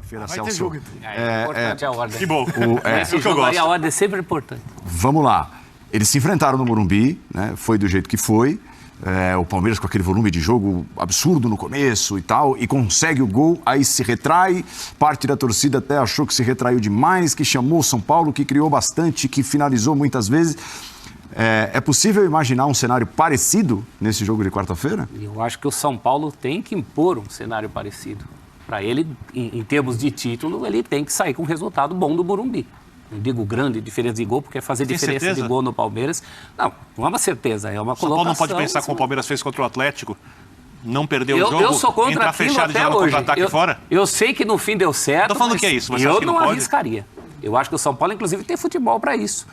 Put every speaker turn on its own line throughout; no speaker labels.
quarta-feira,
Vai
Celso.
ter jogo, então.
É importante a ordem.
Que bom.
Esse jogo aí, a ordem é sempre importante.
Vamos lá. Eles se enfrentaram no Morumbi, né? Foi do jeito que foi. O Palmeiras com aquele volume de jogo absurdo no começo e tal, e consegue o gol, aí se retrai, parte da torcida até achou que se retraiu demais, que chamou o São Paulo, que criou bastante, que finalizou muitas vezes. É possível imaginar um cenário parecido nesse jogo de quarta-feira?
Eu acho que o São Paulo tem que impor um cenário parecido. Para ele, em termos de título, ele tem que sair com um resultado bom do Morumbi. Não digo grande diferença de gol, porque fazer diferença de gol no Palmeiras... Não é uma certeza, é uma colocação.
O São Paulo não pode pensar como o Palmeiras fez contra o Atlético, não perder o jogo,
eu sou contra
entrar fechado e jogar no contra-ataque fora?
Eu sei que no fim deu certo,
Estou falando que é isso, mas
eu
acha que não pode?
arriscaria. Eu acho que o São Paulo, inclusive, tem futebol para isso.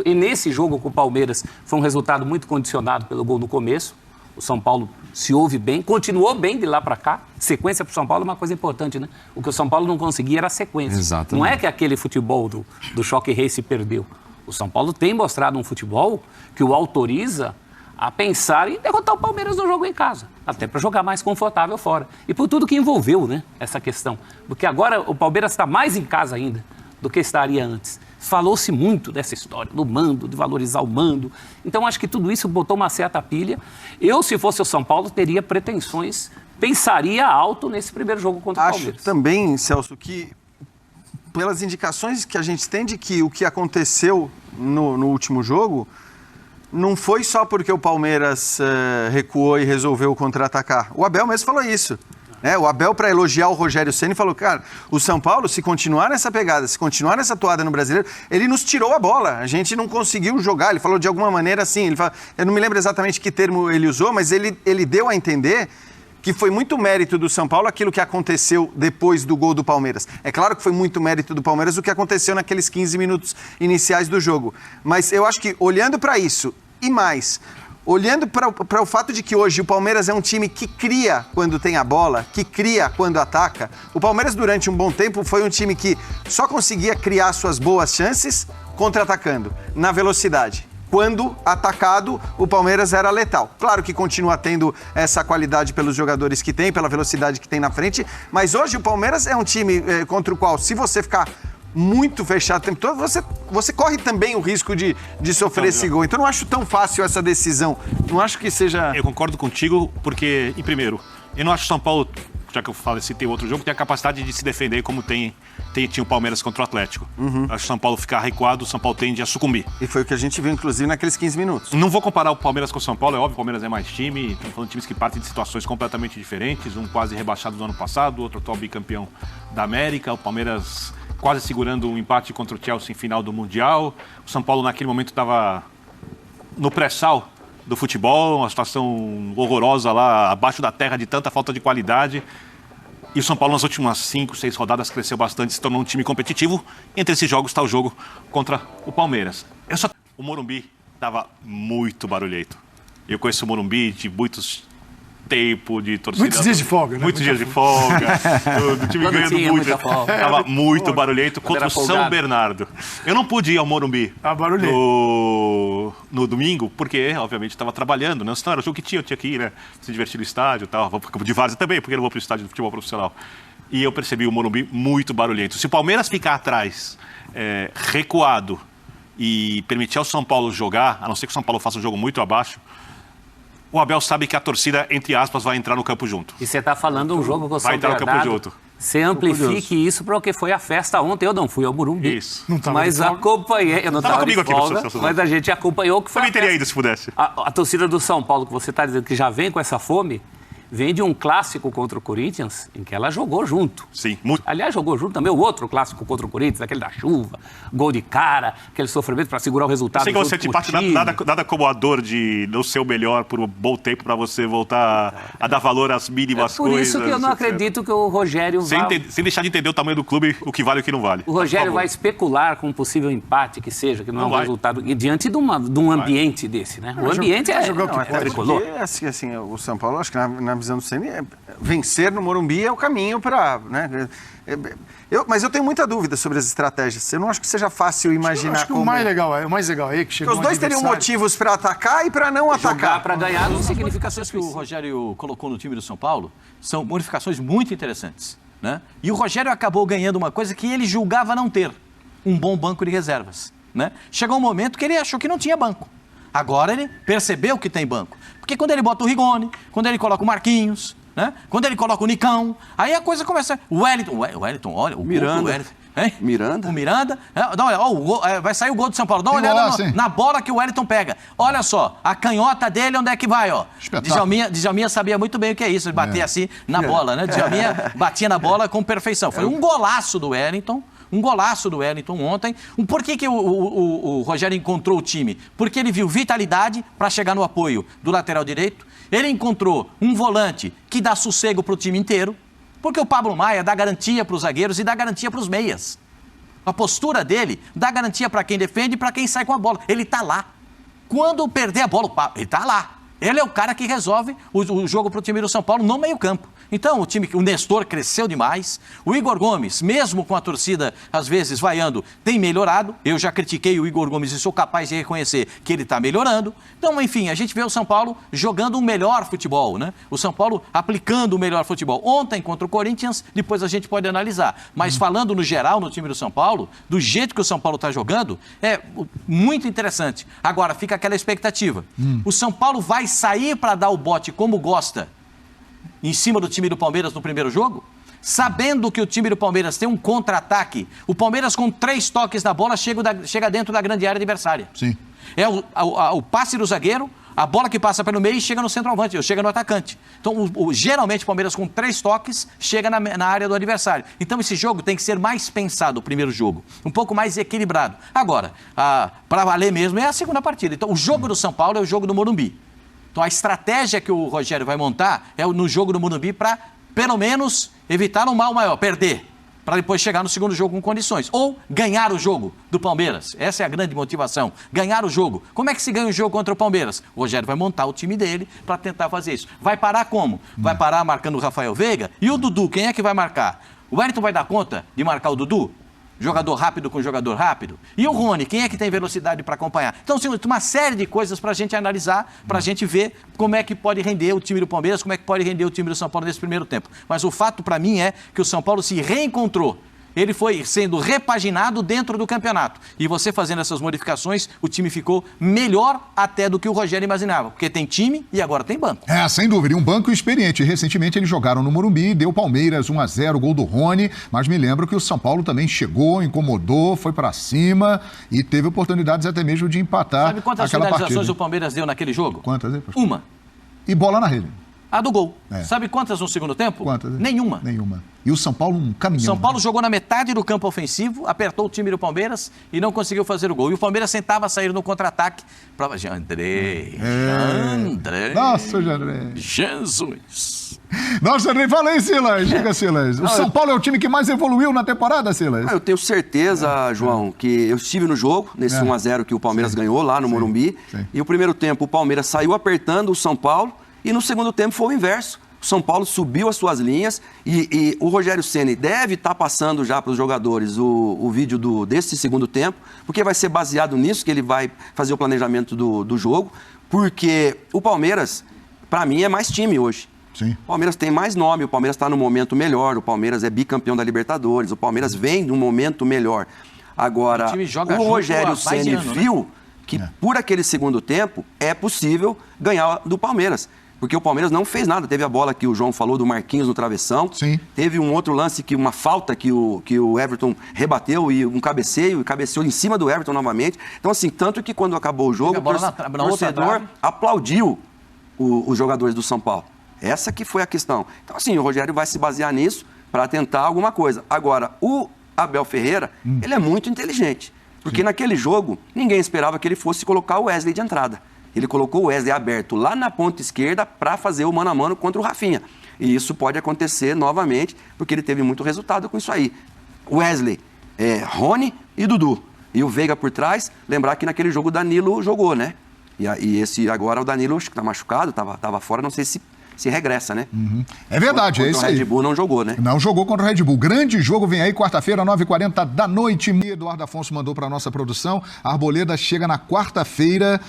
E nesse jogo com o Palmeiras, foi um resultado muito condicionado pelo gol no começo. O São Paulo se ouve bem, continuou bem de lá para cá. Sequência para o São Paulo é uma coisa importante, né? O que o São Paulo não conseguia era a sequência.
Exatamente.
Não é que aquele futebol do choque rei se perdeu. O São Paulo tem mostrado um futebol que o autoriza a pensar em derrotar o Palmeiras no jogo em casa, até para jogar mais confortável fora. E por tudo que envolveu, né, essa questão. Porque agora o Palmeiras está mais em casa ainda do que estaria antes. Falou-se muito dessa história, do mando, de valorizar o mando. Então, acho que tudo isso botou uma certa pilha. Eu, se fosse o São Paulo, teria pretensões, pensaria alto nesse primeiro jogo contra o Palmeiras.
Acho também, Celso, que pelas indicações que a gente tem de que o que aconteceu no último jogo não foi só porque o Palmeiras recuou e resolveu contra-atacar. O Abel mesmo falou isso. O Abel, para elogiar o Rogério Ceni, falou, cara, o São Paulo, se continuar nessa pegada, se continuar nessa toada no Brasileiro, ele nos tirou a bola, a gente não conseguiu jogar. Ele falou de alguma maneira assim, eu não me lembro exatamente que termo ele usou, mas ele deu a entender que foi muito mérito do São Paulo aquilo que aconteceu depois do gol do Palmeiras. É claro que foi muito mérito do Palmeiras o que aconteceu naqueles 15 minutos iniciais do jogo. Mas eu acho que, olhando para isso e mais... Olhando para o fato de que hoje o Palmeiras é um time que cria quando tem a bola, que cria quando ataca. O Palmeiras, durante um bom tempo, foi um time que só conseguia criar suas boas chances contra-atacando, na velocidade. Quando atacado, o Palmeiras era letal. Claro que continua tendo essa qualidade pelos jogadores que tem, pela velocidade que tem na frente, mas hoje o Palmeiras é um time contra o qual, se você ficar muito fechado o tempo todo, você corre também o risco de sofrer esse gol. Então, não acho tão fácil essa decisão. Não acho que seja...
Eu concordo contigo, porque, em primeiro, eu não acho que o São Paulo, já que eu citei outro jogo, tem a capacidade de se defender como tinha o Palmeiras contra o Atlético. Acho que o São Paulo ficar recuado, o São Paulo tende a sucumbir.
E foi o que a gente viu, inclusive, naqueles 15 minutos.
Não vou comparar o Palmeiras com o São Paulo, é óbvio, o Palmeiras é mais time, estamos falando de times que partem de situações completamente diferentes, um quase rebaixado do ano passado, outro atual bicampeão da América, o Palmeiras quase segurando um empate contra o Chelsea em final do Mundial. O São Paulo, naquele momento, estava no pré-sal do futebol, uma situação horrorosa lá, abaixo da terra de tanta falta de qualidade. E o São Paulo, nas últimas 5, 6 rodadas, cresceu bastante, se tornou um time competitivo. Entre esses jogos está o jogo contra o Palmeiras. O Morumbi estava muito barulhento. Eu conheço o Morumbi de muitos tempo de torcida.
Muitos dias de folga, né?
Muitos dias de folga. O time ganhando muito. Estava muito barulhento contra o São Bernardo. Eu não pude ir ao Morumbi no domingo, porque, obviamente, estava trabalhando, né? Senão era o jogo que eu tinha que ir, né? Se divertir no estádio e tal. Vou para o campo de várzea também, porque eu não vou para o estádio de futebol profissional. E eu percebi o Morumbi muito barulhento. Se o Palmeiras ficar atrás, recuado, e permitir ao São Paulo jogar, a não ser que o São Paulo faça um jogo muito abaixo, o Abel sabe que a torcida, entre aspas, vai entrar no campo junto.
E você está falando um jogo com o São
Vai entrar no campo junto.
Você amplifique isso para o que foi a festa ontem. Eu não fui ao Morumbi.
Isso.
Mas acompanhei. Eu não estava comigo de folga, aqui, mas a gente acompanhou que foi.
Também teria ido se pudesse.
A torcida do São Paulo, que você está dizendo que já vem com essa fome, vem de um clássico contra o Corinthians, em que ela jogou junto.
Sim, muito.
Aliás, jogou junto também o outro clássico contra o Corinthians, aquele da chuva, gol de cara, aquele sofrimento para segurar o resultado.
Sei que você te parte nada como a dor de não ser o melhor por um bom tempo para você voltar a dar valor às mínimas coisas.
Por isso que eu não acredito que o Rogério
sem deixar de entender o tamanho do clube, o que vale e o que não vale.
O Rogério vai especular com um possível empate que seja, que não é um resultado, e diante de um ambiente desse, né? O ambiente é tricolor.
Assim, o São Paulo, acho que na visão do Ceni, vencer no Morumbi é o caminho para... Né? Mas eu tenho muita dúvida sobre as estratégias. Eu não acho que seja fácil imaginar
acho que
como...
O mais legal aí que chegou
os dois teriam motivos para atacar e para não atacar.
Para ganhar não significa
que o Rogério colocou no time do São Paulo são modificações muito interessantes. né? E o Rogério acabou ganhando uma coisa que ele julgava não ter, um bom banco de reservas, né? Chegou um momento que ele achou que não tinha banco. Agora ele percebeu que tem banco. Porque quando ele bota o Rigoni, quando ele coloca o Marquinhos, né? Quando ele coloca o Nicão, aí a coisa começa... O Wellington, olha, o
Miranda.
gol do Wellington. Hein?
Miranda.
O Miranda. Dá uma olhada, vai sair o gol do São Paulo. Dá uma olhada na bola que o Wellington pega. Olha só, a canhota dele, onde é que vai, ó? Djalminha sabia muito bem o que é isso, ele bater assim na bola, né? Djalminha batia na bola com perfeição. Foi um golaço do Wellington. Um golaço do Wellington ontem. Por que o Rogério encontrou o time? Porque ele viu vitalidade para chegar no apoio do lateral direito. Ele encontrou um volante que dá sossego para o time inteiro. Porque o Pablo Maia dá garantia para os zagueiros e dá garantia para os meias. A postura dele dá garantia para quem defende e para quem sai com a bola. Ele está lá. Quando perder a bola, ele está lá. Ele é o cara que resolve o jogo para o time do São Paulo no meio-campo. Então, o Nestor cresceu demais. O Igor Gomes, mesmo com a torcida, às vezes, vaiando, tem melhorado. Eu já critiquei o Igor Gomes e sou capaz de reconhecer que ele está melhorando. Então, enfim, a gente vê o São Paulo jogando um melhor futebol, né? O São Paulo aplicando o melhor futebol. Ontem, contra o Corinthians, depois a gente pode analisar. Mas falando no geral, no time do São Paulo, do jeito que o São Paulo está jogando, é muito interessante. Agora, fica aquela expectativa. O São Paulo vai sair para dar o bote como gosta em cima do time do Palmeiras no primeiro jogo, sabendo que o time do Palmeiras tem um contra-ataque. O Palmeiras, com 3 toques na bola, chega dentro da grande área adversária.
Sim.
É o passe do zagueiro, a bola que passa pelo meio e chega no centroavante, chega no atacante. Então, geralmente, o Palmeiras, com 3 toques, chega na área do adversário. Então, esse jogo tem que ser mais pensado, o primeiro jogo. Um pouco mais equilibrado. Agora, para valer mesmo, é a segunda partida. Então, o jogo do São Paulo é o jogo do Morumbi. Então, a estratégia que o Rogério vai montar é no jogo do Morumbi para, pelo menos, evitar um mal maior, perder, para depois chegar no segundo jogo com condições. Ou ganhar o jogo do Palmeiras. Essa é a grande motivação. Ganhar o jogo. Como é que se ganha o jogo contra o Palmeiras? O Rogério vai montar o time dele para tentar fazer isso. Vai parar como? Vai parar marcando o Rafael Veiga. E o Dudu, quem é que vai marcar? O Wellington vai dar conta de marcar o Dudu? Jogador rápido com jogador rápido. E o Rony, quem é que tem velocidade para acompanhar? Então, sim, uma série de coisas para a gente analisar, para a gente ver como é que pode render o time do Palmeiras, como é que pode render o time do São Paulo nesse primeiro tempo. Mas o fato, para mim, é que o São Paulo se reencontrou. Ele foi sendo repaginado dentro do campeonato. E você fazendo essas modificações, o time ficou melhor até do que o Rogério imaginava. Porque tem time e agora tem banco.
Sem dúvida. E um banco experiente. Recentemente eles jogaram no Morumbi, deu Palmeiras 1-0, gol do Rony. Mas me lembro que o São Paulo também chegou, incomodou, foi pra cima e teve oportunidades até mesmo de empatar.
Sabe quantas finalizações o Palmeiras deu naquele jogo?
Quantas?
Uma.
E bola na rede.
A do gol. Sabe quantas no segundo tempo?
Quantas?
Nenhuma.
E o São Paulo um caminhão.
São Paulo jogou na metade do campo ofensivo, apertou o time do Palmeiras e não conseguiu fazer o gol. E o Palmeiras tentava sair no contra-ataque. Jandrei.
Nossa, Jandrei.
Jesus.
Nossa, Jandrei, fala aí, Silas. Diga, Silas. O São Paulo é o time que mais evoluiu na temporada, Silas?
Eu tenho certeza, João, que eu estive no jogo, nesse 1-0 que o Palmeiras ganhou lá no Morumbi. E o primeiro tempo o Palmeiras saiu apertando o São Paulo. E no segundo tempo foi o inverso. O São Paulo subiu as suas linhas e o Rogério Ceni deve estar passando já para os jogadores o vídeo desse segundo tempo, porque vai ser baseado nisso que ele vai fazer o planejamento do jogo, porque o Palmeiras, para mim, é mais time hoje.
Sim.
O Palmeiras tem mais nome, o Palmeiras está no momento melhor, o Palmeiras é bicampeão da Libertadores, o Palmeiras vem de um momento melhor. Agora, o Rogério Ceni viu que por aquele segundo tempo é possível ganhar do Palmeiras. Porque o Palmeiras não fez nada. Teve a bola que o João falou do Marquinhos no travessão.
Sim.
Teve um outro lance, uma falta que o Everton rebateu e um cabeceio, e cabeceou em cima do Everton novamente. Então, assim, tanto que quando acabou o jogo, o torcedor aplaudiu os jogadores do São Paulo. Essa que foi a questão. Então, assim, o Rogério vai se basear nisso para tentar alguma coisa. Agora, o Abel Ferreira, ele é muito inteligente. Porque naquele jogo, ninguém esperava que ele fosse colocar o Wesley de entrada. Ele colocou o Wesley aberto lá na ponta esquerda para fazer o mano a mano contra o Rafinha. E isso pode acontecer novamente, porque ele teve muito resultado com isso aí. Wesley, Rony e Dudu. E o Veiga por trás, lembrar que naquele jogo o Danilo jogou, né? E esse agora o Danilo, acho que está machucado, estava fora, não sei se se regressa, né?
É verdade, é isso aí.
O Red Bull não jogou, né?
Não jogou contra o Red Bull. Grande jogo vem aí, quarta-feira, 9h40 da noite. Eduardo Afonso mandou para nossa produção. A Arboleda chega na quarta-feira,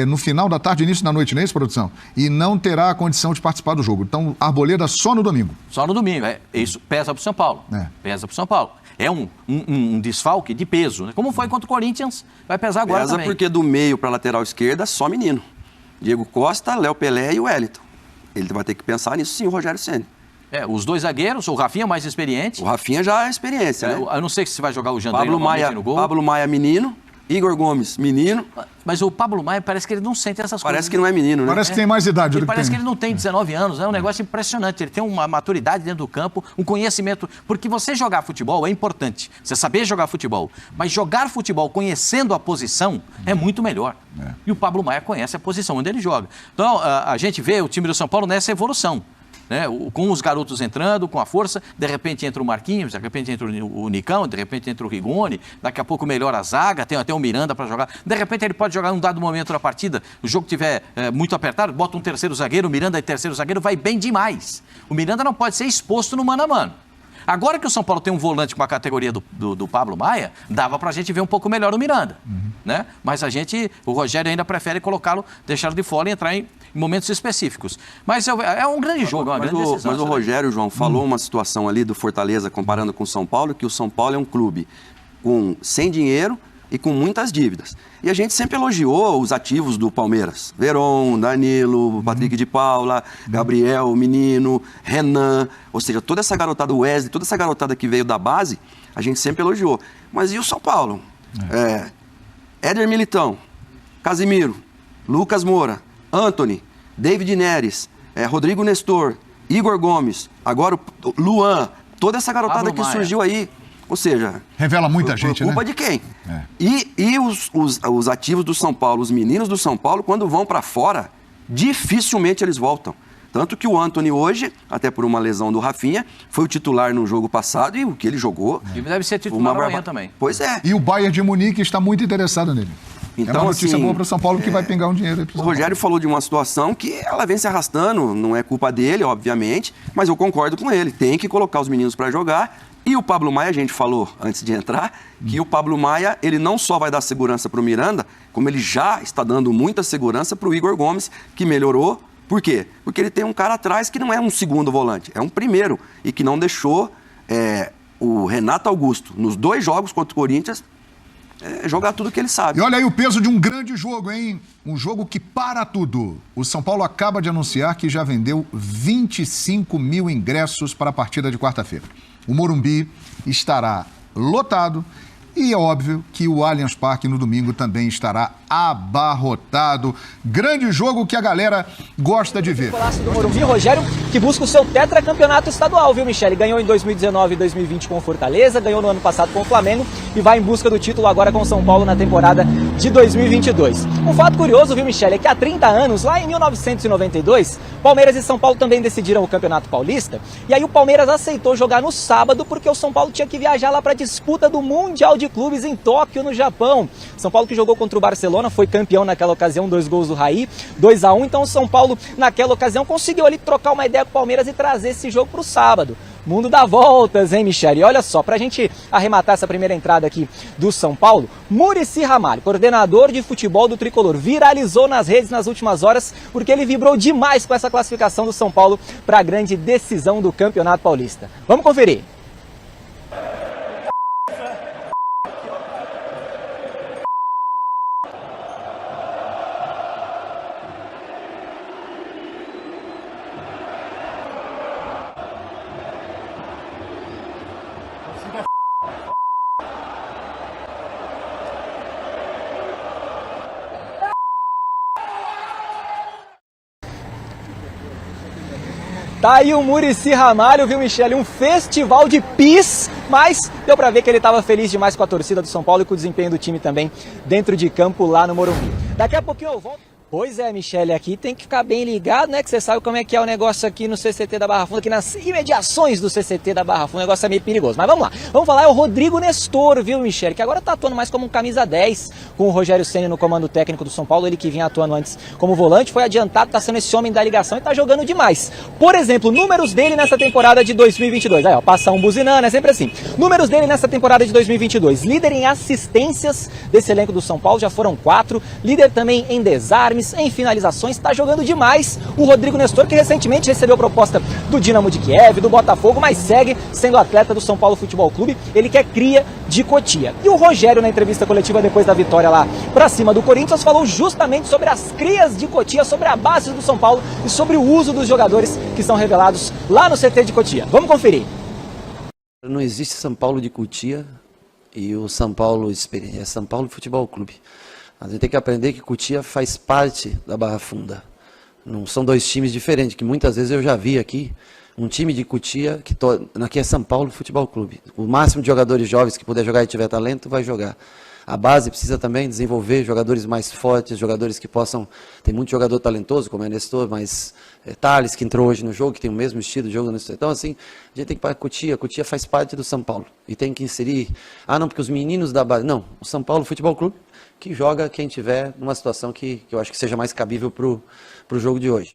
no final da tarde, início da noite, não é isso, produção? E não terá a condição de participar do jogo. Então, Arboleda só no domingo.
Só no domingo, isso pesa para o São Paulo. Pesa para o São Paulo. É um desfalque de peso, né? Como foi contra o Corinthians, vai pesar agora
pesa
também.
Porque do meio para a lateral esquerda, só menino. Diego Costa, Léo Pelé e o Wellington. Ele vai ter que pensar nisso sim, o Rogério Ceni.
Os dois zagueiros, o Rafinha mais experiente.
O Rafinha já é experiência, né?
Eu não sei se vai jogar o Jandrei no gol.
Pablo Maia, menino. Igor Gomes, menino.
Mas o Pablo Maia parece que ele não sente essas coisas.
Parece que não é menino, né?
Parece que tem mais idade do que
parece
tem.
que ele não tem 19 anos. É um negócio impressionante. Ele tem uma maturidade dentro do campo, um conhecimento. Porque você jogar futebol é importante. Você saber jogar futebol. Mas jogar futebol conhecendo a posição é muito melhor. E o Pablo Maia conhece a posição onde ele joga. Então, a gente vê o time do São Paulo nessa evolução. Né? Com os garotos entrando, com a força, de repente entra o Marquinhos, de repente entra o Nicão, de repente entra o Rigoni, daqui a pouco melhora a zaga, tem até o Miranda para jogar. De repente ele pode jogar num dado momento da partida, o jogo estiver muito apertado, bota um terceiro zagueiro, o Miranda é terceiro zagueiro, vai bem demais. O Miranda não pode ser exposto no mano a mano. Agora que o São Paulo tem um volante com a categoria do Pablo Maia, dava pra gente ver um pouco melhor o Miranda, né? Mas o Rogério ainda prefere colocá-lo, deixá-lo de fora e entrar em momentos específicos. Mas é um grande jogo, é uma grande decisão.
Mas o Rogério, João, falou uma situação ali do Fortaleza, comparando com o São Paulo, que o São Paulo é um clube sem dinheiro e com muitas dívidas. E a gente sempre elogiou os ativos do Palmeiras. Verón, Danilo, Patrick de Paula, Gabriel, Menino, Renan, ou seja, toda essa garotada, Wesley, toda essa garotada que veio da base, a gente sempre elogiou. Mas e o São Paulo? Éder Militão, Casimiro, Lucas Moura, Antony, David Neres, Rodrigo Nestor, Igor Gomes, agora o Luan, toda essa garotada que surgiu aí. Ou seja...
Revela muita gente,
culpa
né?
de quem? E os ativos do São Paulo, os meninos do São Paulo, quando vão para fora, dificilmente eles voltam. Tanto que o Antony hoje, até por uma lesão do Rafinha, foi o titular no jogo passado e o que ele jogou...
E deve ser titular amanhã também.
Pois é.
E o Bayern de Munique está muito interessado nele.
Então,
é uma notícia boa para o São Paulo que vai pingar um dinheiro aí pro São
Paulo. O Rogério falou de uma situação que ela vem se arrastando, não é culpa dele, obviamente, mas eu concordo com ele. Tem que colocar os meninos para jogar. E o Pablo Maia, a gente falou antes de entrar, que o Pablo Maia, ele não só vai dar segurança para o Miranda, como ele já está dando muita segurança para o Igor Gomes, que melhorou. Por quê? Porque ele tem um cara atrás que não é um segundo volante, é um primeiro. E que não deixou o Renato Augusto, nos 2 jogos contra o Corinthians, jogar tudo que ele sabe.
E olha aí o peso de um grande jogo, hein? Um jogo que para tudo. O São Paulo acaba de anunciar que já vendeu 25 mil ingressos para a partida de quarta-feira. O Morumbi estará lotado e é óbvio que o Allianz Parque no domingo também estará abarrotado. Grande jogo que a galera gosta de ver.
O Palácio do Morumbi, Rogério, que busca o seu tetracampeonato estadual, viu, Michele? Ganhou em 2019 e 2020 com o Fortaleza, ganhou no ano passado com o Flamengo e vai em busca do título agora com o São Paulo na temporada de 2022. Um fato curioso, viu, Michele, é que há 30 anos, lá em 1992, Palmeiras e São Paulo também decidiram o Campeonato Paulista, e aí o Palmeiras aceitou jogar no sábado porque o São Paulo tinha que viajar lá para a disputa do Mundial de Clubes em Tóquio, no Japão. São Paulo que jogou contra o Barcelona, foi campeão naquela ocasião, 2 gols do Raí, 2-1, então o São Paulo naquela ocasião conseguiu ali trocar uma ideia com o Palmeiras e trazer esse jogo para o sábado. Mundo dá voltas, hein, Michele? E olha só, pra gente arrematar essa primeira entrada aqui do São Paulo, Muricy Ramalho, coordenador de futebol do Tricolor, viralizou nas redes nas últimas horas porque ele vibrou demais com essa classificação do São Paulo para a grande decisão do Campeonato Paulista. Vamos conferir. Tá aí o Muricy Ramalho, viu, Michele? Um festival de pis, mas deu pra ver que ele tava feliz demais com a torcida do São Paulo e com o desempenho do time também dentro de campo lá no Morumbi. Daqui a pouquinho eu volto. Pois é, Michele, aqui tem que ficar bem ligado, né? Que você sabe como é que é o negócio aqui no CCT da Barra Funda, aqui nas imediações do CCT da Barra Funda, o negócio é meio perigoso. Mas vamos lá, vamos falar, é o Rodrigo Nestor, viu, Michele? Que agora tá atuando mais como um camisa 10, com o Rogério Ceni no comando técnico do São Paulo, ele que vinha atuando antes como volante, foi adiantado, tá sendo esse homem da ligação e tá jogando demais. Por exemplo, números dele nessa temporada de 2022, aí ó, passa um buzinando, é sempre assim. Números dele nessa temporada de 2022, líder em assistências desse elenco do São Paulo, já foram 4, líder também em desarmes, em finalizações, está jogando demais o Rodrigo Nestor, que recentemente recebeu proposta do Dinamo de Kiev, do Botafogo, mas segue sendo atleta do São Paulo Futebol Clube, ele que é cria de Cotia. E o Rogério, na entrevista coletiva depois da vitória lá pra cima do Corinthians, falou justamente sobre as crias de Cotia, sobre a base do São Paulo e sobre o uso dos jogadores que são revelados lá no CT de Cotia. Vamos conferir.
Não existe São Paulo de Cotia e o São Paulo Experiência, é São Paulo Futebol Clube. A gente tem que aprender que Cotia faz parte da Barra Funda. Não são dois times diferentes, que muitas vezes eu já vi aqui. Um time de Cotia, aqui é São Paulo Futebol Clube. O máximo de jogadores jovens que puder jogar e tiver talento, vai jogar. A base precisa também desenvolver jogadores mais fortes, jogadores que possam... Tem muito jogador talentoso, como é Nestor, mas Thales, que entrou hoje no jogo, que tem o mesmo estilo de jogo. Então, assim, a gente tem que parar Cotia. Cotia faz parte do São Paulo. E tem que inserir... Ah, não, porque os meninos da base... Não, o São Paulo Futebol Clube, que joga quem tiver numa situação que eu acho que seja mais cabível para o jogo de hoje.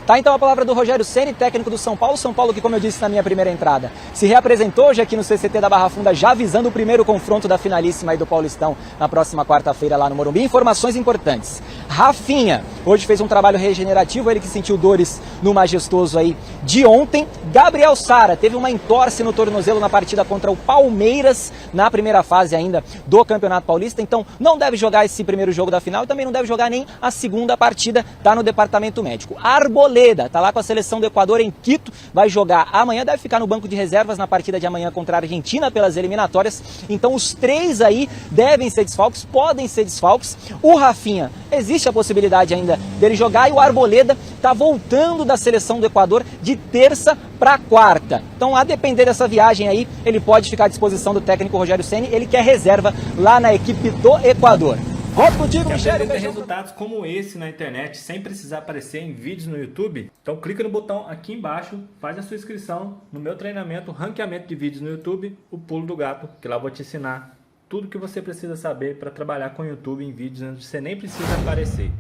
Tá, então a palavra do Rogério Ceni, técnico do São Paulo. São Paulo que, como eu disse na minha primeira entrada, se reapresentou hoje aqui no CCT da Barra Funda, já visando o primeiro confronto da finalíssima aí do Paulistão na próxima quarta-feira lá no Morumbi. Informações importantes. Rafinha, hoje fez um trabalho regenerativo, ele que sentiu dores no majestoso aí de ontem. Gabriel Sara teve uma entorse no tornozelo na partida contra o Palmeiras, na primeira fase ainda do Campeonato Paulista, então não deve jogar esse primeiro jogo da final e também não deve jogar nem a segunda partida, tá no departamento médico. Arboleda, tá lá com a seleção do Equador em Quito, vai jogar amanhã, deve ficar no banco de reservas na partida de amanhã contra a Argentina pelas eliminatórias, então os três aí devem ser desfalques, podem ser desfalques. O Rafinha, existe a possibilidade ainda dele jogar e o Arboleda tá voltando da seleção do Equador de terça para quarta. Então, a depender dessa viagem aí, ele pode ficar à disposição do técnico Rogério Ceni, ele que é reserva lá na equipe do Equador. Volto contigo, Michele.
Quer ter resultados como esse na internet sem precisar aparecer em vídeos no YouTube? Então clica no botão aqui embaixo, faz a sua inscrição no meu treinamento, ranqueamento de vídeos no YouTube, o Pulo do Gato, que lá eu vou te ensinar tudo que você precisa saber para trabalhar com o YouTube em vídeos onde você nem precisa aparecer.